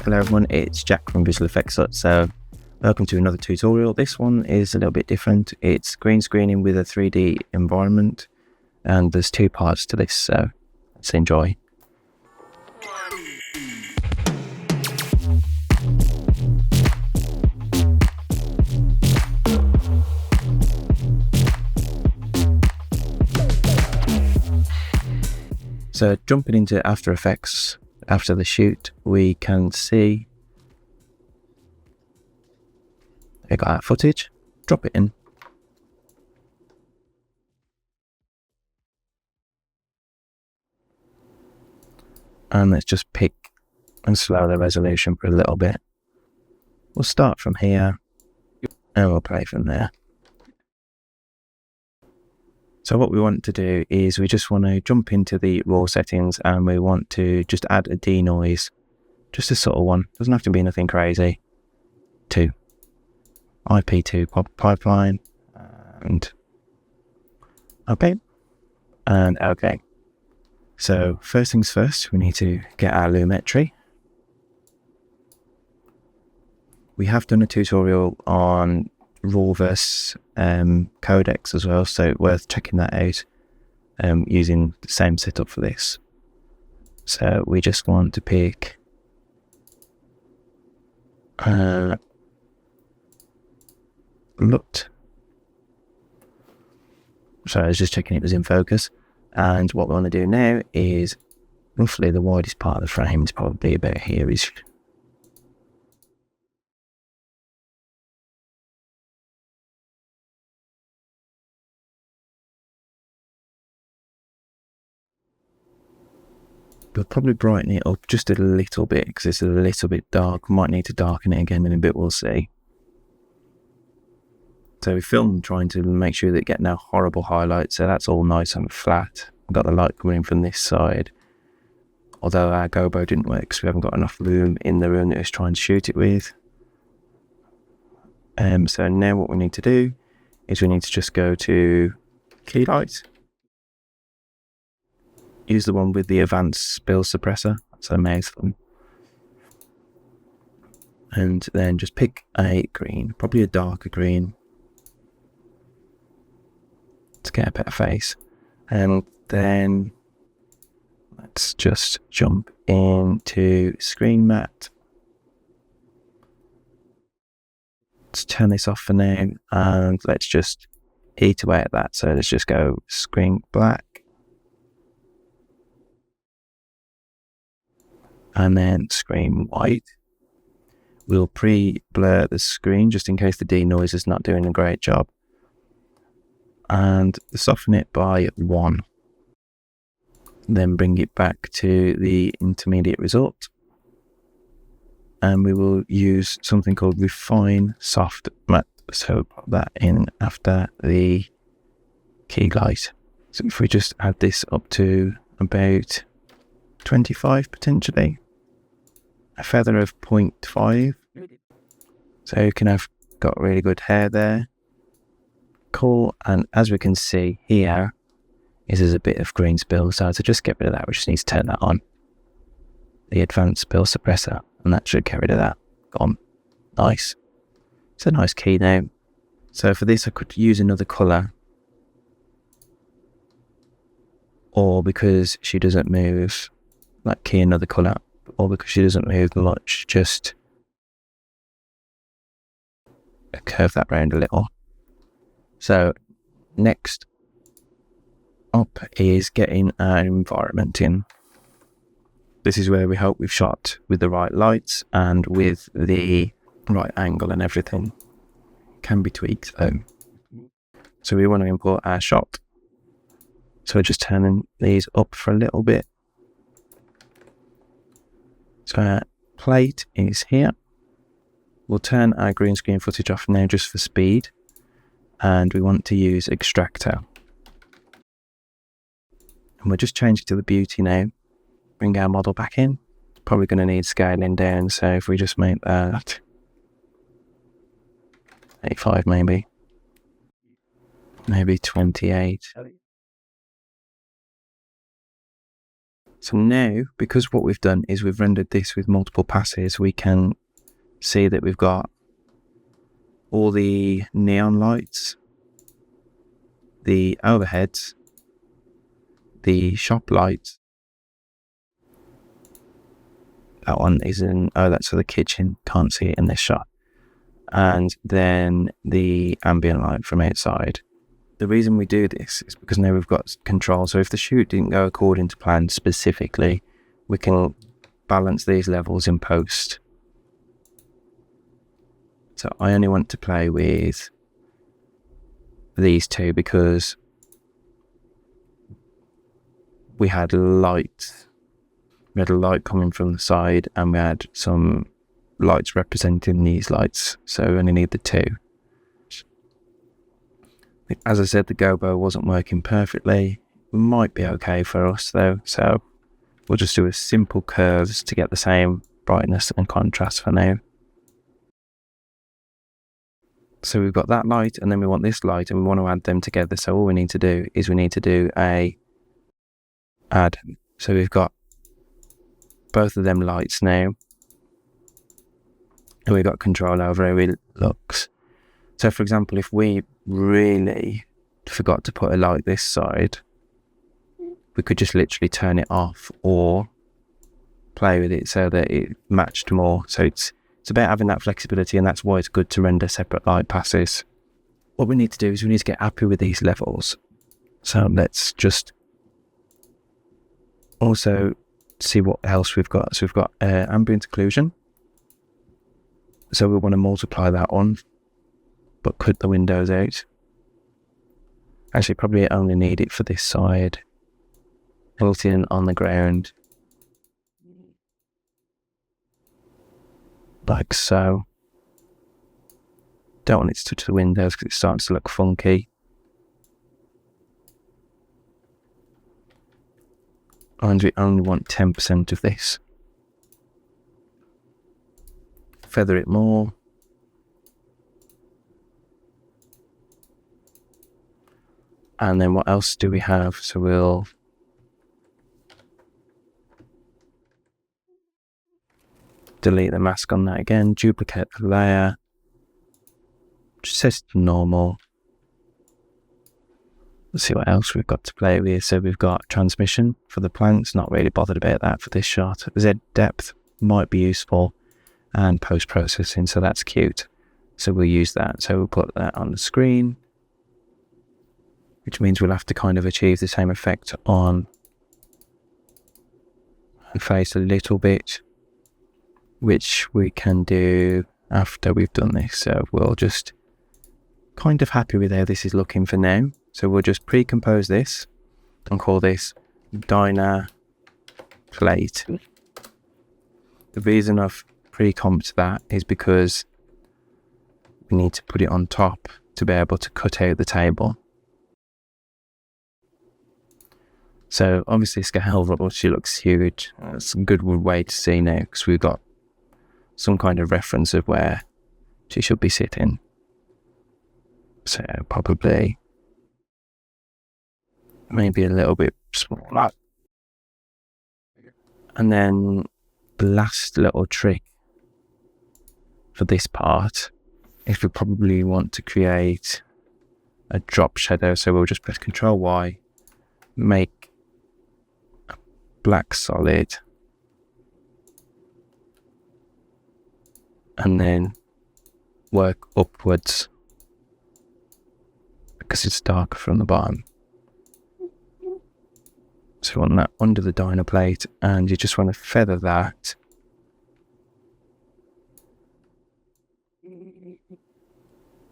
Hello everyone, it's Jack from Visual Effects. So welcome to another tutorial. This one is a little bit different. It's green screening with a 3D environment, and there's two parts to this, so let's enjoy. So jumping into After Effects after the shoot, we can see I got our footage, drop it in. And let's just pick and slow the resolution for a little bit. We'll start from here and we'll play from there. So what we want to do is we just want to jump into the raw settings and we want to just add a denoise, just a subtle one, doesn't have to be anything crazy, to IP2 pipeline, and okay, and okay. So first things first, we need to get our lumetri. We have done a tutorial on raw versus codecs as well, so worth checking that out, using the same setup for this. So we just want to pick LUT. So I was just checking it was in focus, and what we want to do now is roughly the widest part of the frame is probably about here-ish. We'll probably brighten it up just a little bit because it's a little bit dark. Might need to darken it again in a bit, we'll see. So we filmed trying to make sure that we get no horrible highlights, so that's all nice and flat. We've got the light coming in from this side. Although our GoPro didn't work because we haven't got enough room in the room that I was trying to shoot it with. So now what we need to do is we need to just go to Key Light. Use the one with the advanced spill suppressor, that's a mouthful. And then just pick a green, probably a darker green, to get a better face. And then let's just jump into screen matte. Let's turn this off for now and let's just eat away at that. So let's just go screen black. And then screen white. We'll pre-blur the screen just in case the denoise is not doing a great job. And soften it by 1. Then bring it back to the intermediate result. And we will use something called Refine Soft Matte. So put that in after the key light. So if we just add this up to about 25 potentially. A feather of 0.5. So you can have got really good hair there. Cool. And as we can see here, there's a bit of green spill. So to just get rid of that, we just need to turn that on. The advanced spill suppressor. And that should get rid of that. Gone. Nice. It's a nice key now. So for this, I could use another colour. Or because she doesn't move, like key another colour. Or because she doesn't move much, just curve that round a little. So next up is getting our environment in. This is where we hope we've shot with the right lights and with the right angle and everything. Can be tweaked though. So we want to import our shot. So we're just turning these up for a little bit. So our plate is here. We'll turn our green screen footage off now just for speed. And we want to use extractor. And we'll just change it to the beauty now. Bring our model back in. Probably going to need scaling down, so if we just make that 85 maybe. Maybe 28. So now, because what we've done is we've rendered this with multiple passes, we can see that we've got all the neon lights, the overheads, the shop lights. That one is in, that's for the kitchen, can't see it in this shot. And then the ambient light from outside. The reason we do this is because now we've got control. So if the shoot didn't go according to plan specifically, we can balance these levels in post. So I only want to play with these two because we had light. We had a light coming from the side and we had some lights representing these lights. So we only need the two. As I said, the gobo wasn't working perfectly. It might be okay for us though. So we'll just do a simple curves to get the same brightness and contrast for now. So we've got that light and then we want this light and we want to add them together. So all we need to do is we need to do a add. So we've got both of them lights now. And we've got control over how it looks. So for example, if we really forgot to put a light this side, we could just literally turn it off or play with it so that it matched more. So it's about having that flexibility, and that's why it's good to render separate light passes. What we need to do is we need to get happy with these levels. So let's just also see what else we've got. So we've got ambient occlusion. So we want to multiply that on, but cut the windows out. Actually, probably only need it for this side. Built in on the ground. Like so. Don't want it to touch the windows because it starts to look funky. And we only want 10% of this. Feather it more. And then what else do we have? So we'll delete the mask on that again, duplicate the layer, just set it to normal. Let's see what else we've got to play with. So we've got transmission for the plants, not really bothered about that for this shot. Z depth might be useful, and post-processing, so that's cute. So we'll use that. So we'll put that on the screen, which means we'll have to kind of achieve the same effect on the face a little bit, which we can do after we've done this. So we'll just kind of happy with how this is looking for now. So we'll just pre-compose this and call this Dyna Plate. The reason I've pre-comped that is because we need to put it on top to be able to cut out the table. So obviously scale rubble, she looks huge. It's a good way to see now because we've got some kind of reference of where she should be sitting. So probably maybe a little bit smaller. And then the last little trick for this part is we probably want to create a drop shadow. So we'll just press Ctrl Y, make a black solid, and then work upwards because it's darker from the bottom. So you want that under the Dyna plate, and you just want to feather that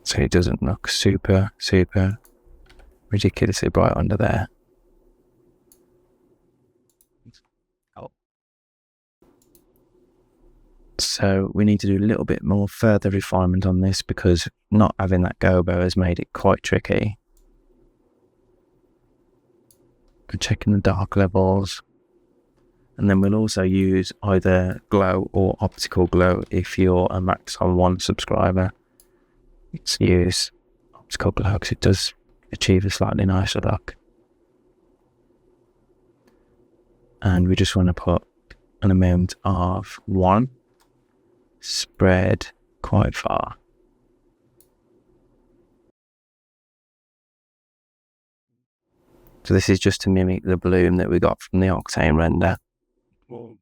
so it doesn't look super ridiculously bright under there. So we need to do a little bit more further refinement on this because not having that gobo has made it quite tricky. Checking the dark levels, and then we'll also use either glow or optical glow. If you're a Maxon 1 subscriber, let's use optical glow because it does achieve a slightly nicer look. and we just want to put an amount of 1 spread quite far. So this is just to mimic the bloom that we got from the Octane render. I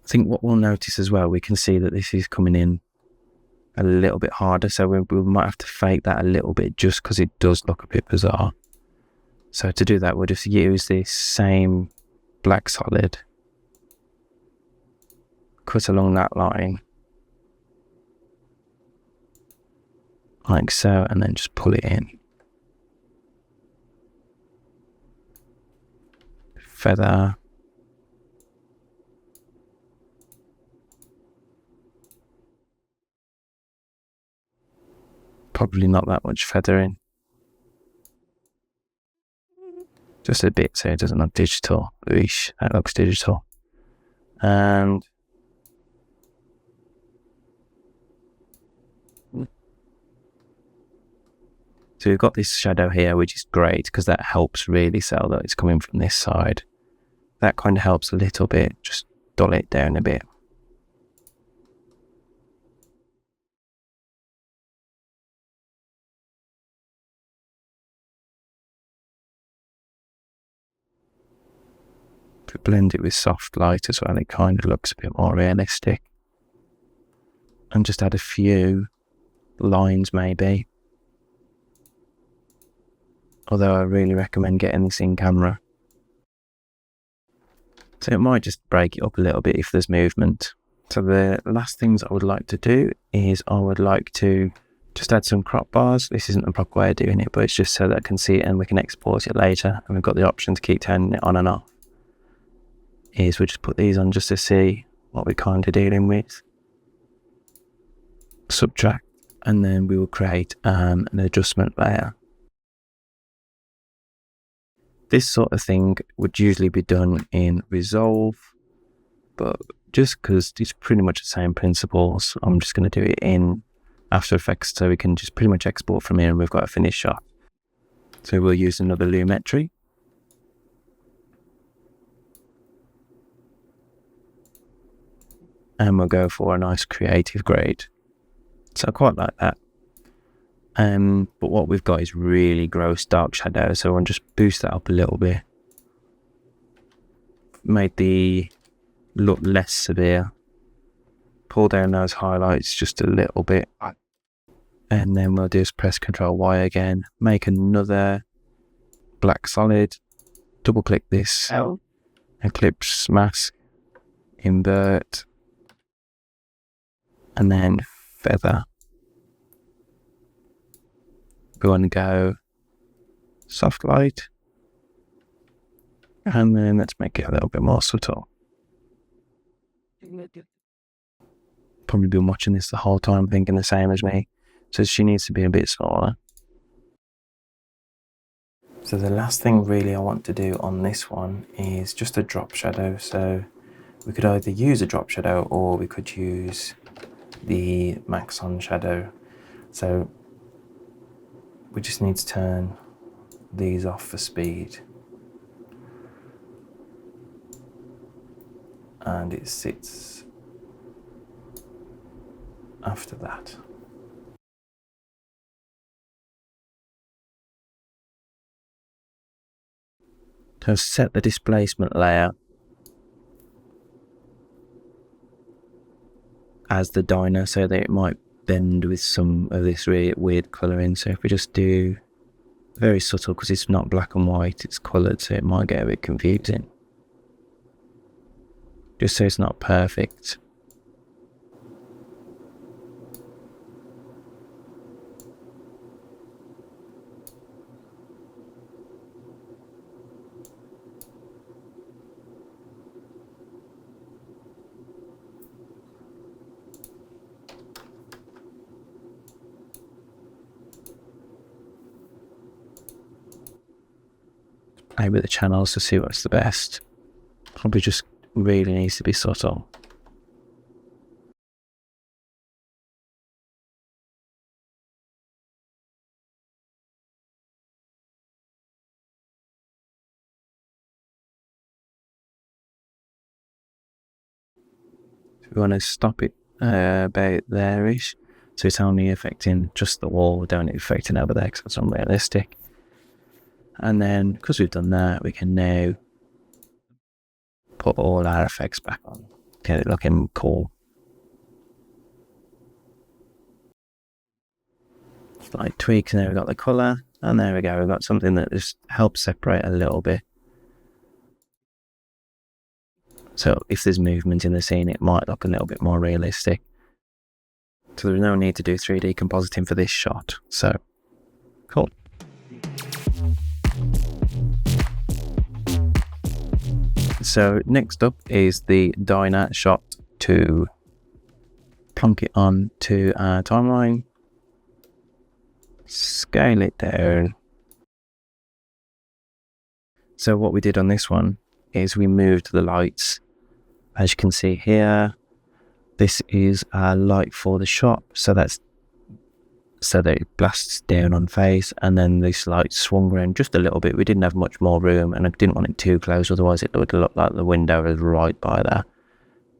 think what we'll notice as well, we can see that this is coming in a little bit harder, so we might have to fake that a little bit just because it does look a bit bizarre. So to do that, we'll just use this same black solid, cut along that line like so, and then just pull it in. Feather. Probably not that much feathering. Just a bit so it doesn't look digital. Eesh, that looks digital. And so we've got this shadow here, which is great because that helps really sell that it's coming from this side. That kind of helps a little bit, just dull it down a bit. If we blend it with soft light as well, it kind of looks a bit more realistic. And just add a few lines maybe. Although I really recommend getting this in camera. So it might just break it up a little bit if there's movement. So the last things I would like to do is I would like to just add some crop bars. This isn't the proper way of doing it, but it's just so that I can see it and we can export it later. And we've got the option to keep turning it on and off. Is we just put these on just to see what we're kind of dealing with. Subtract, and then we will create an adjustment layer. This sort of thing would usually be done in Resolve, but just because it's pretty much the same principles, I'm just going to do it in After Effects so we can just pretty much export from here and we've got a finished shot. So we'll use another lumetri. And we'll go for a nice creative grade. So I quite like that. But what we've got is really gross dark shadow, so I'll just boost that up a little bit. Made the look less severe. Pull down those highlights just a little bit. And then we'll just press Ctrl Y again. Make another black solid. Double click this. Eclipse mask. Invert. And then feather. We want to go soft light. And then let's make it a little bit more subtle. Probably been watching this the whole time thinking the same as me. So she needs to be a bit smaller. So the last thing really I want to do on this one is just a drop shadow. So we could either use a drop shadow or we could use the Maxon shadow. So we just need to turn these off for speed. And it sits after that. So set the displacement layer as the diner so that it might bend with some of this really weird colouring. So if we just do very subtle, because it's not black and white, it's coloured, so it might get a bit confusing. Just so it's not perfect. Play with the channels to see what's the best. Probably just really needs to be subtle. We want to stop it about there-ish, so it's only affecting just the wall. We don't affect it over there because it's unrealistic. And then, because we've done that, we can now put all our effects back on, get it looking cool. Slight tweaks, and there we got the colour, and there we go, we've got something that just helps separate a little bit. So if there's movement in the scene, it might look a little bit more realistic. So there's no need to do 3D compositing for this shot. So, cool. So next up is the diner shot to plonk it on to our timeline. Scale it down. So what we did on this one is we moved the lights. As you can see here, this is our light for the shot, so that it blasts down on face, and then this light swung around just a little bit. We didn't have much more room, and I didn't want it too close, otherwise it would look like the window was right by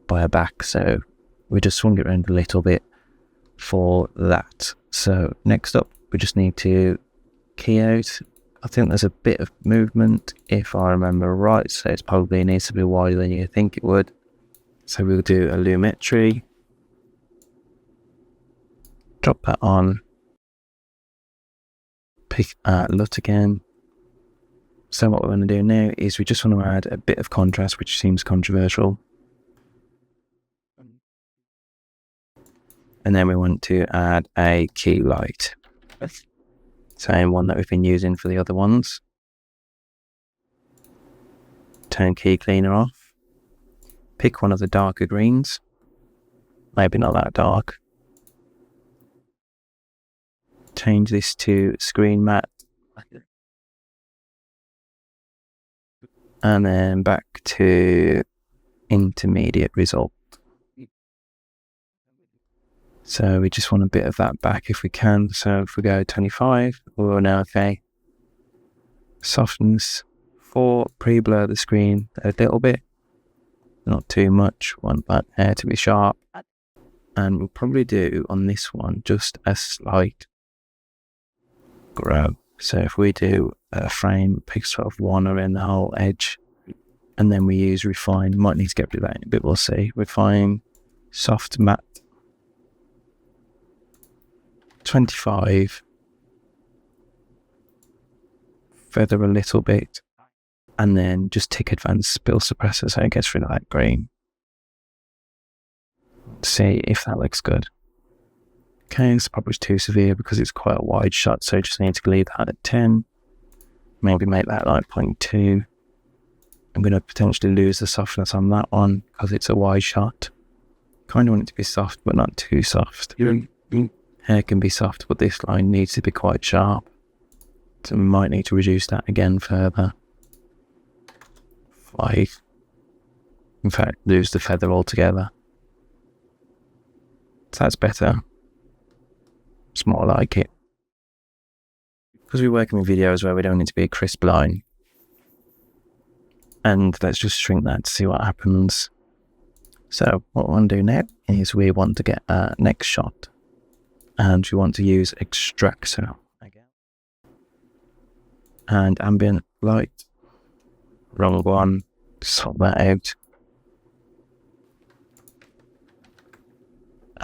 our back, so we just swung it around a little bit for that. So next up, we just need to key out. I think there's a bit of movement, if I remember right, so it probably needs to be wider than you think it would. So we'll do a lumetri, drop that on, pick LUT again. So what we're going to do now is we just want to add a bit of contrast, which seems controversial. And then we want to add a key light. Same one that we've been using for the other ones. Turn key cleaner off. Pick one of the darker greens. Maybe not that dark. Change this to screen matte. And then back to intermediate result. So we just want a bit of that back if we can. So if we go 25, we're now okay. Softness 4, pre-blur the screen a little bit. Not too much, want that hair to be sharp. And we'll probably do on this one just a slight grow. So if we do a frame, pick sort of 1 around the whole edge, and then we use refine, might need to get rid of that in a bit, we'll see. Refine, soft matte, 25, feather a little bit, and then just tick advanced spill suppressor so it gets rid of that green. See if that looks good. Okay, it's probably too severe because it's quite a wide shot, so just need to leave that at 10. Maybe make that like 0.2. I'm going to potentially lose the softness on that one because it's a wide shot. Kind of want it to be soft, but not too soft. Hair can be soft, but this line needs to be quite sharp. So we might need to reduce that again further. 5. In fact, lose the feather altogether. So that's better. It's more like it. Because we're working with videos where we don't need to be a crisp line. And let's just shrink that to see what happens. So what we want to do now is we want to get our next shot. And we want to use extractor again. And ambient light. Wrong one. Sort that out.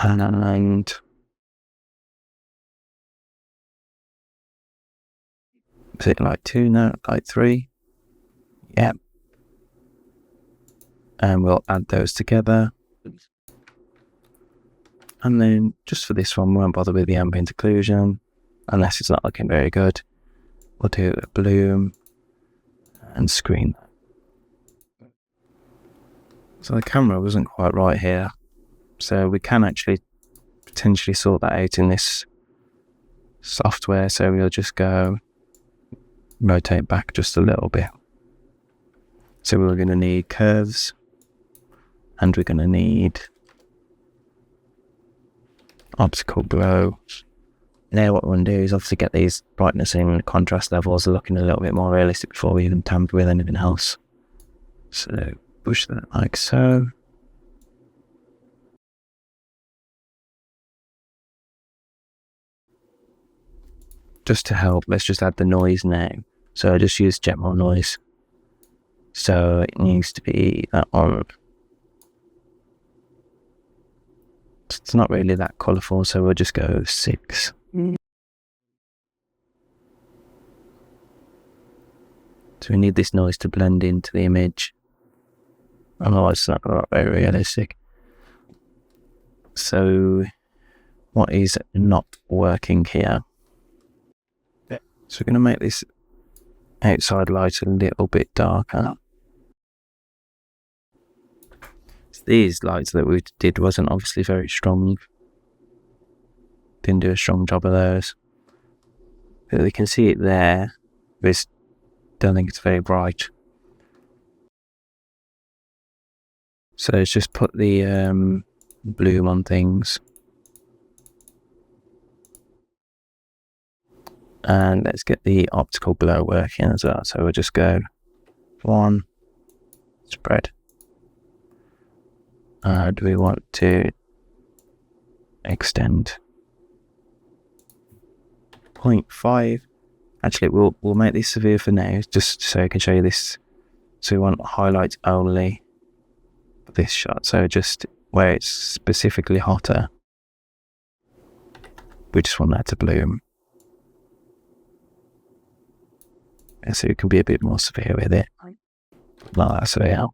And is it like 2 now? Like 3? Yep. And we'll add those together. And then just for this one, we won't bother with the ambient occlusion unless it's not looking very good. We'll do a bloom and screen. So the camera wasn't quite right here. So we can actually potentially sort that out in this software. So we'll just go rotate back just a little bit. So we're going to need curves. And we're going to need optical glow. Now what we want to do is obviously get these brightness and contrast levels looking a little bit more realistic before we even tamper with anything else. So push that like so. just to help, let's just add the noise now. So I just use general noise. So it needs to be that one. It's not really that colourful, so we'll just go 6. So we need this noise to blend into the image. Otherwise it's not going to look very realistic. So what is not working here? So we're going to make this outside light a little bit darker. So these lights that we did wasn't obviously very strong. Didn't do a strong job of those. But we can see it there. I don't think it's very bright. So let's just put the bloom on things. And let's get the optical blur working as well. So we'll just go 1, spread. Do we want to extend 0.5? Actually, we'll make this severe for now, just so I can show you this. So we want highlights only for this shot. So just where it's specifically hotter, we just want that to bloom. And so you can be a bit more severe with it. Like that, so yeah.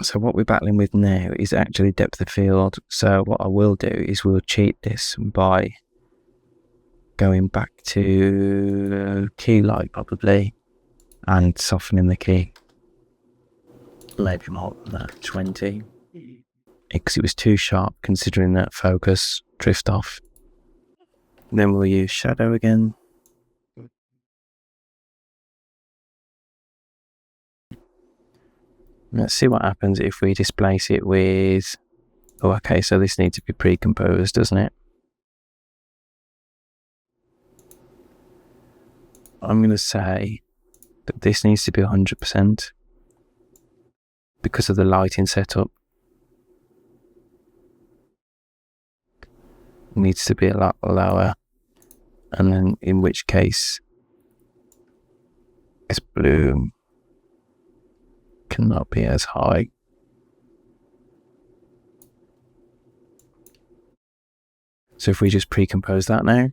So what we're battling with now is actually depth of field. So what I will do is we'll cheat this by going back to key light probably and softening the key. Maybe more than that, 20. Because it was too sharp considering that focus drift off. And then we'll use shadow again. Let's see what happens if we displace it with... Oh, okay, so this needs to be pre-composed, doesn't it? I'm going to say that this needs to be 100% because of the lighting setup. It needs to be a lot lower, and then in which case this bloom cannot be as high. So if we just pre-compose that now,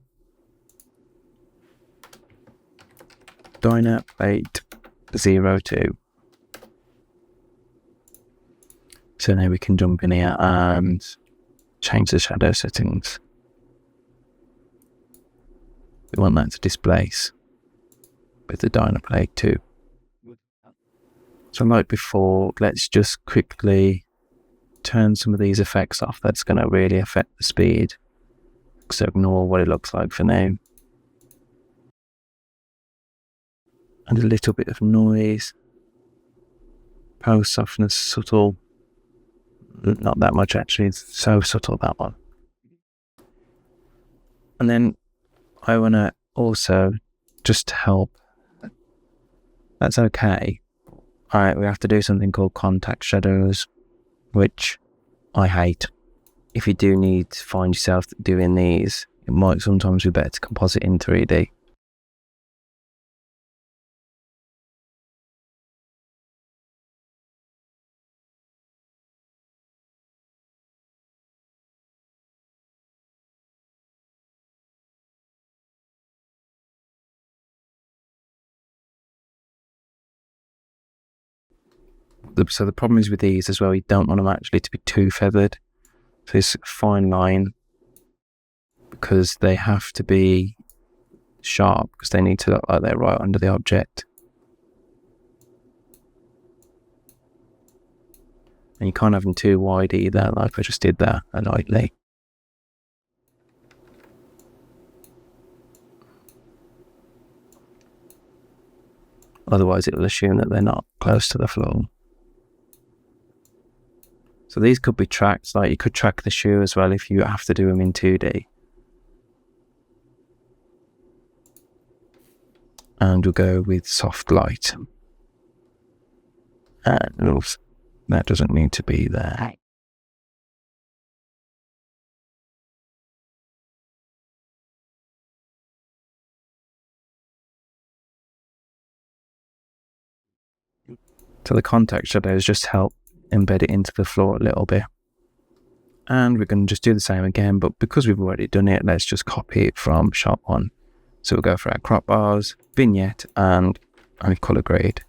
Dyna plate 02. So now we can jump in here and change the shadow settings. We want that to displace with the Dyna plate 2. So like before, let's just quickly turn some of these effects off. That's going to really affect the speed. So ignore what it looks like for now. And a little bit of noise. Post softness, subtle. Not that much actually, it's so subtle, that one. And then I want to also, just to help, that's okay. Alright, we have to do something called contact shadows, which I hate. If you do need to find yourself doing these, it might sometimes be better to composite in 3D. So the problem is with these as well, you don't want them actually to be too feathered. So this fine line, because they have to be sharp, because they need to look like they're right under the object. And you can't have them too wide either, like I just did there, lightly. Otherwise it will assume that they're not close to the floor. So these could be tracked, like you could track the shoe as well if you have to do them in 2D. And we'll go with soft light. And oops, that doesn't need to be there. So the contact shadows just help embed it into the floor a little bit. And we're going to just do the same again, but because we've already done it, let's just copy it from shot 1. So we'll go for our crop bars, vignette, and color grade.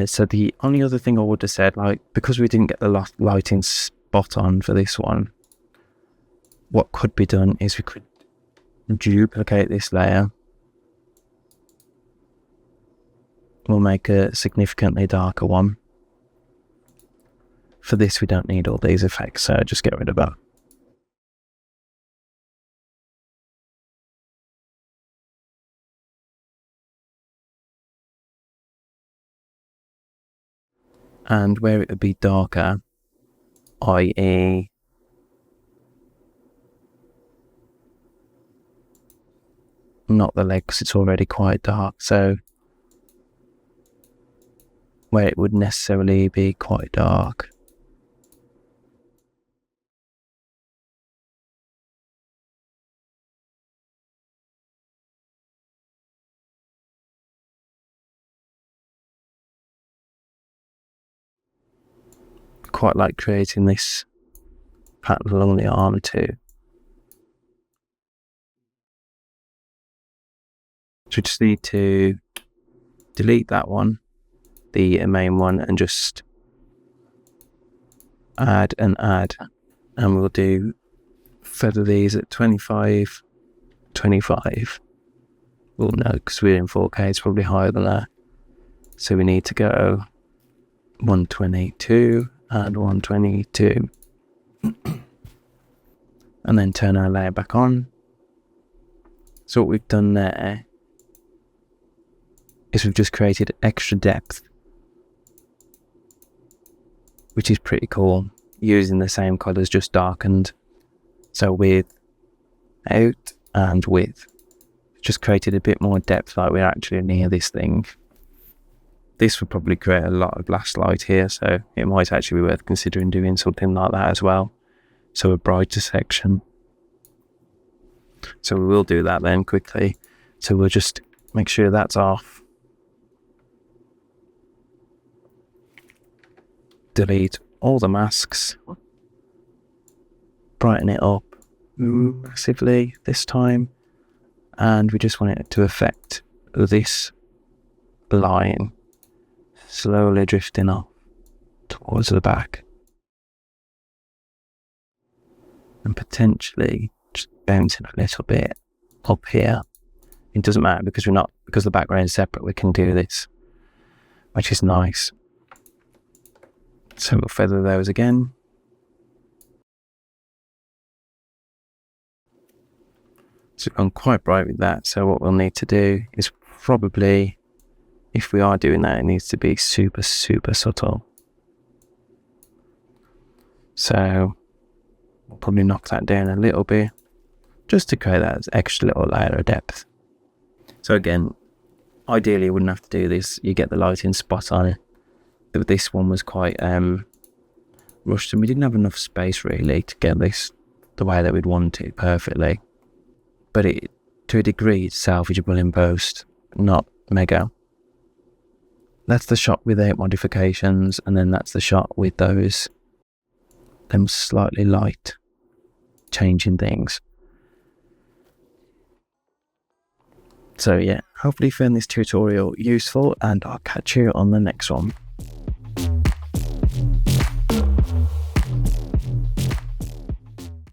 So the only other thing I would have said, like, because we didn't get the lighting spot on for this one, what could be done is we could duplicate this layer. We'll make a significantly darker one. For this, we don't need all these effects, so just get rid of that. And where it would be darker, i.e. not the legs, it's already quite dark, so where it would necessarily be quite dark, quite like creating this pattern along the arm too. So we just need to delete that one, the main one, and just add and add, and we'll do feather these at 25. Well, no, because we're in 4K, it's probably higher than that, so we need to go 122 and 122 and then turn our layer back on. So what we've done there is we've just created extra depth, which is pretty cool, using the same colours just darkened. So with, out, and with, just created a bit more depth, like we're actually near this thing. This would probably create a lot of blast light here, so it might actually be worth considering doing something like that as well. So a brighter section. So we will do that then quickly. So we'll just make sure that's off. Delete all the masks. Brighten it up massively this time. And we just want it to affect this line slowly drifting off towards the back. And potentially just bouncing a little bit up here. It doesn't matter because because the background is separate, we can do this, which is nice. So we'll feather those again. So I'm quite bright with that, so what we'll need to do is probably, if we are doing that, it needs to be super subtle. So we'll probably knock that down a little bit, just to create that extra little layer of depth. So again, ideally you wouldn't have to do this, you get the lighting spot on it. But this one was quite rushed, and we didn't have enough space really to get this the way that we'd want it perfectly. But it, to a degree, it's salvageable in post, not mega. That's the shot without modifications, and then that's the shot with those them slightly light changing things. So yeah, hopefully you found this tutorial useful, and I'll catch you on the next one.